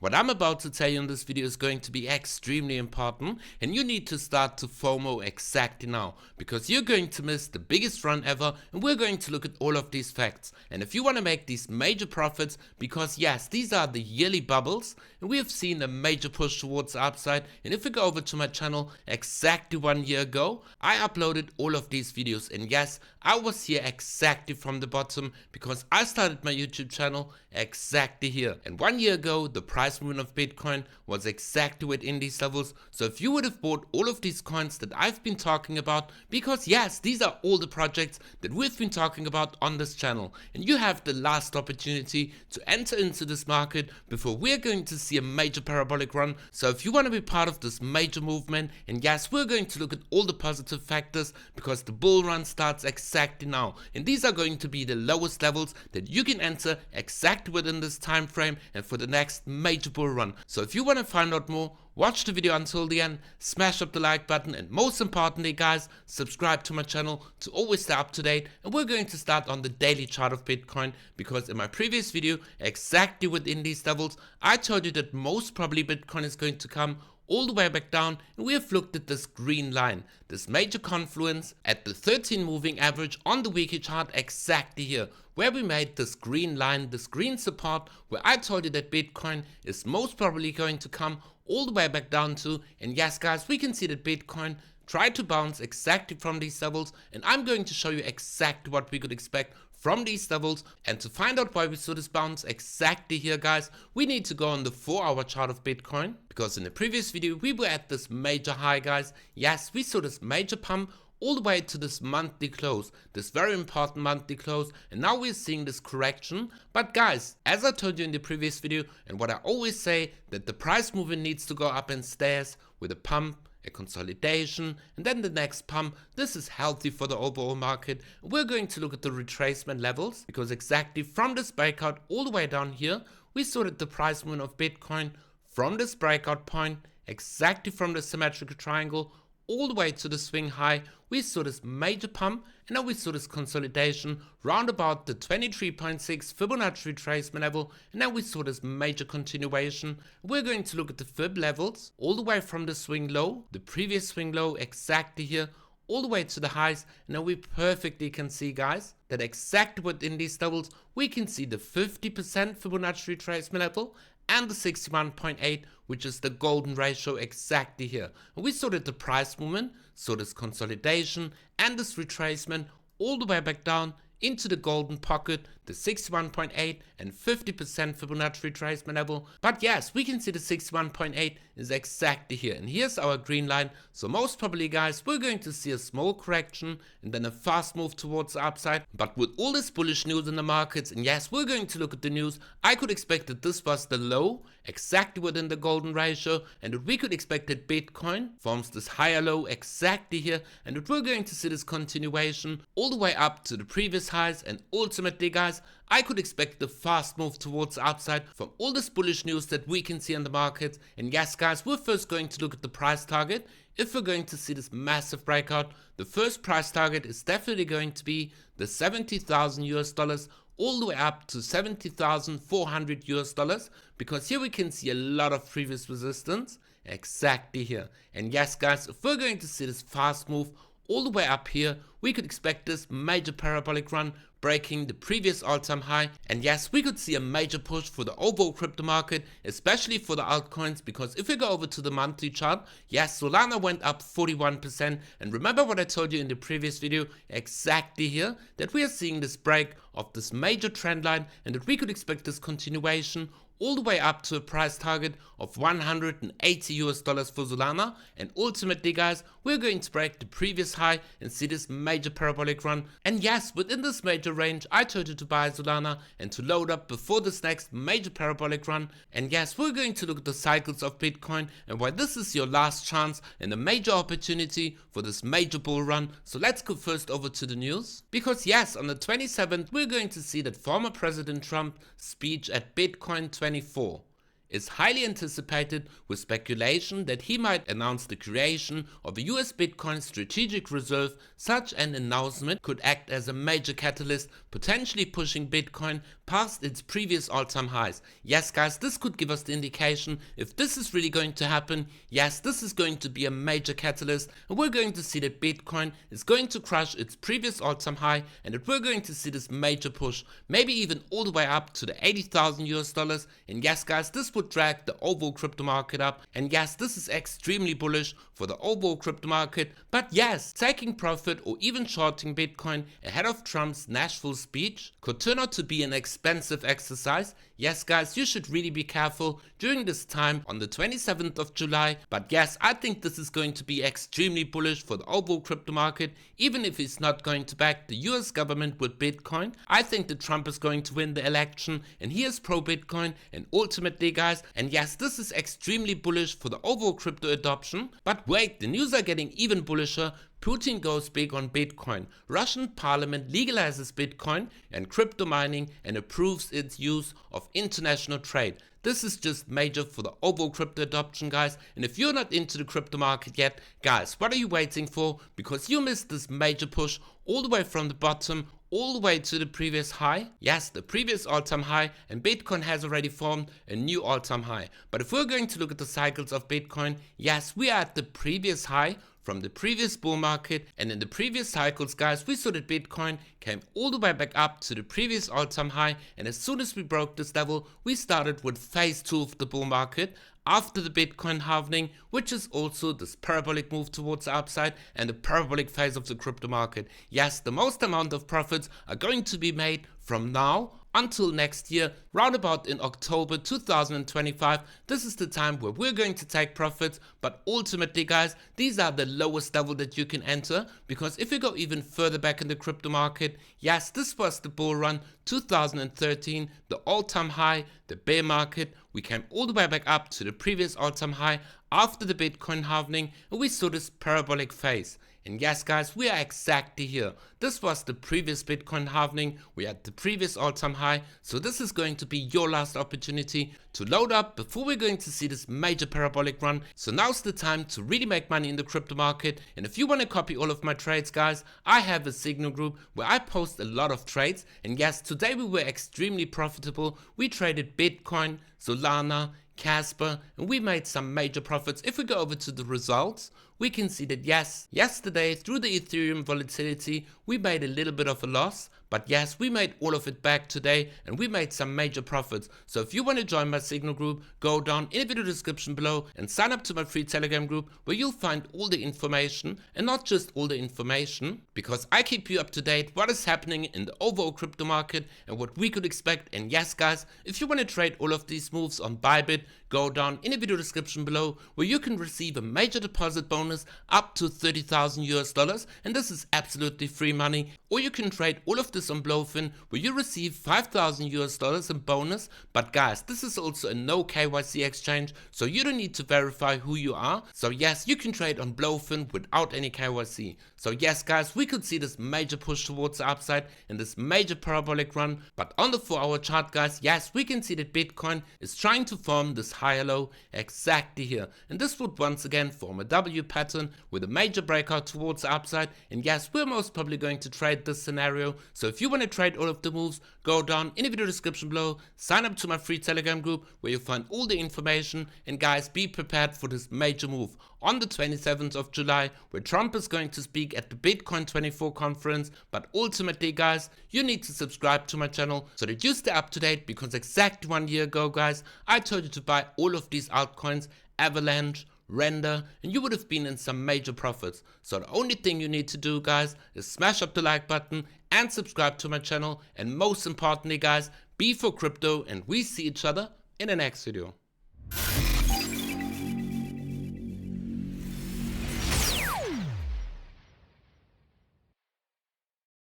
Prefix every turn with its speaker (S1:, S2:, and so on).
S1: What I'm about to tell you in this video is going to be extremely important, and you need to start to FOMO exactly now, because you're going to miss the biggest run ever, and we're going to look at all of these facts. And if you want to make these major profits, because yes, these are the yearly bubbles, and we have seen a major push towards the upside. And if we go over to my channel exactly 1 year ago, I uploaded all of these videos, and yes, I was here exactly from the bottom, because I started my YouTube channel exactly here. And 1 year ago, the price movement of Bitcoin was exactly within these levels. So if you would have bought all of these coins that I've been talking about, because yes, these are all the projects that we've been talking about on this channel, and you have the last opportunity to enter into this market before we're going to see a major parabolic run. So if you want to be part of this major movement, and yes, we're going to look at all the positive factors, because the bull run starts exactly now, and these are going to be the lowest levels that you can enter exactly within this time frame and for the next major bull run. So if you want to find out more, watch the video until the end, smash up the like button, and most importantly guys, subscribe to my channel to always stay up to date. And we're going to start on the daily chart of Bitcoin, because in my previous video, exactly within these levels, I told you that most probably Bitcoin is going to come all the way back down, and we have looked at this green line, this major confluence at the 13 moving average on the weekly chart exactly here, where we made this green line, this green support, where I told you that Bitcoin is most probably going to come all the way back down to. And yes guys, we can see that Bitcoin tried to bounce exactly from these levels, and I'm going to show you exactly what we could expect from these levels. And to find out why we saw this bounce exactly here guys, we need to go on the 4-hour chart of Bitcoin, because in the previous video we were at this major high guys. Yes, we saw this major pump all the way to this monthly close, this very important monthly close, and now we're seeing this correction. But guys, as I told you in the previous video, and what I always say, that the price movement needs to go up in stairs with a pump, a consolidation, and then the next pump. This is healthy for the overall market. We're going to look at the retracement levels, because exactly from this breakout all the way down here, we saw that the price movement of Bitcoin from this breakout point, exactly from the symmetrical triangle all the way to the swing high, we saw this major pump, and now we saw this consolidation round about the 23.6 Fibonacci retracement level, and now we saw this major continuation. We're going to look at the fib levels all the way from the swing low, the previous swing low exactly here, all the way to the highs. And now we perfectly can see guys that exactly within these levels we can see the 50% Fibonacci retracement level and the 61.8, which is the golden ratio exactly here. And we saw that the price movement saw this consolidation and this retracement all the way back down into the golden pocket, the 61.8 and 50% Fibonacci retracement level. But yes, we can see the 61.8 is exactly here, and here's our green line. So most probably guys, we're going to see a small correction and then a fast move towards the upside. But with all this bullish news in the markets, and yes, we're going to look at the news, I could expect that this was the low exactly within the golden ratio, and that we could expect that Bitcoin forms this higher low exactly here, and that we're going to see this continuation all the way up to the previous highs. And ultimately guys, I could expect the fast move towards the upside from all this bullish news that we can see in the market. And yes guys, we're first going to look at the price target. If we're going to see this massive breakout, the first price target is definitely going to be the 70,000 US dollars all the way up to 70,400 US dollars, because here we can see a lot of previous resistance exactly here. And yes guys, if we're going to see this fast move all the way up here, we could expect this major parabolic run breaking the previous all-time high. And yes, we could see a major push for the overall crypto market, especially for the altcoins, because if we go over to the monthly chart, yes, Solana went up 41%. And remember what I told you in the previous video exactly here, that we are seeing this break of this major trend line, and that we could expect this continuation all the way up to a price target of 180 US dollars for Solana. And ultimately guys, we're going to break the previous high and see this major parabolic run. And yes, within this major range, I told you to buy Solana and to load up before this next major parabolic run. And yes, we're going to look at the cycles of Bitcoin and why this is your last chance and a major opportunity for this major bull run. So let's go first over to the news, because yes, on the 27th we're going to see that former President Trump's speech at Bitcoin 24. is highly anticipated, with speculation that he might announce the creation of a US Bitcoin strategic reserve. Such an announcement could act as a major catalyst, potentially pushing Bitcoin past its previous all-time highs. Yes guys, this could give us the indication if this is really going to happen. Yes, this is going to be a major catalyst, and we're going to see that Bitcoin is going to crush its previous all-time high, and that we're going to see this major push, maybe even all the way up to the 80,000 US dollars. And yes guys, this would drag the overall crypto market up, and yes, this is extremely bullish for the overall crypto market. But yes, taking profit or even shorting Bitcoin ahead of Trump's Nashville speech could turn out to be an expensive exercise. Yes guys, you should really be careful during this time on the 27th of July. But yes, I think this is going to be extremely bullish for the overall crypto market, even if he's not going to back the US government with Bitcoin. I think that Trump is going to win the election, and he is pro Bitcoin, and ultimately guys, and yes, this is extremely bullish for the overall crypto adoption. But wait, the news are getting even bullisher. Putin goes big on Bitcoin. Russian parliament legalizes Bitcoin and crypto mining and approves its use of international trade. This is just major for the overall crypto adoption guys, and if you're not into the crypto market yet, guys, what are you waiting for? Because you missed this major push all the way from the bottom all the way to the previous high. Yes, the previous all-time high, and Bitcoin has already formed a new all-time high. But if we're going to look at the cycles of Bitcoin, yes, we are at the previous high from the previous bull market, and in the previous cycles guys, we saw that Bitcoin came all the way back up to the previous all-time high, and as soon as we broke this level, we started with phase 2 of the bull market after the Bitcoin halving, which is also this parabolic move towards the upside and the parabolic phase of the crypto market. Yes, the most amount of profits are going to be made from now until next year, round about in October 2025. This is the time where we're going to take profits. But ultimately guys, these are the lowest level that you can enter, because if you go even further back in the crypto market, yes, this was the bull run 2013, the all-time high, the bear market. We came all the way back up to the previous all-time high after the Bitcoin halving, and we saw this parabolic phase. And yes guys, we are exactly here. This was the previous Bitcoin halving, we had the previous all-time high, so this is going to be your last opportunity to load up before we're going to see this major parabolic run. So now's the time to really make money in the crypto market. And if you want to copy all of my trades guys, I have a Signal group where I post a lot of trades. And yes, today we were extremely profitable. We traded Bitcoin, Solana, Casper, and we made some major profits. If we go over to the results, we can see that yes, yesterday through the Ethereum volatility, we made a little bit of a loss. But yes, we made all of it back today, and we made some major profits. So if you want to join my Signal group, go down in the video description below and sign up to my free Telegram group, where you'll find all the information, and not just all the information, because I keep you up to date what is happening in the overall crypto market and what we could expect. And yes guys, if you want to trade all of these moves on Bybit, go down in the video description below, where you can receive a major deposit bonus up to 30,000 US dollars, and this is absolutely free money. Or you can trade all of this on BloFin, where you receive 5,000 US dollars in bonus. But guys, this is also a no KYC exchange, so you don't need to verify who you are. So yes, you can trade on BloFin without any KYC. So yes guys, we could see this major push towards the upside and this major parabolic run. But on the 4-hour chart guys, yes, we can see that Bitcoin is trying to form this higher low exactly here, and this would once again form a W pattern with a major breakout towards the upside. And yes, we're most probably going to trade this scenario. So if you want to trade all of the moves, go down in the video description below, sign up to my free Telegram group, where you'll find all the information. And guys, be prepared for this major move on the 27th of July, where Trump is going to speak at the Bitcoin 24 conference. But ultimately guys, you need to subscribe to my channel so that you stay up to date, because exactly 1 year ago guys, I told you to buy all of these altcoins, Avalanche, Render, and you would have been in some major profits. So the only thing you need to do guys is smash up the like button and subscribe to my channel. And most importantly guys, be for crypto, and we see each other in the next video.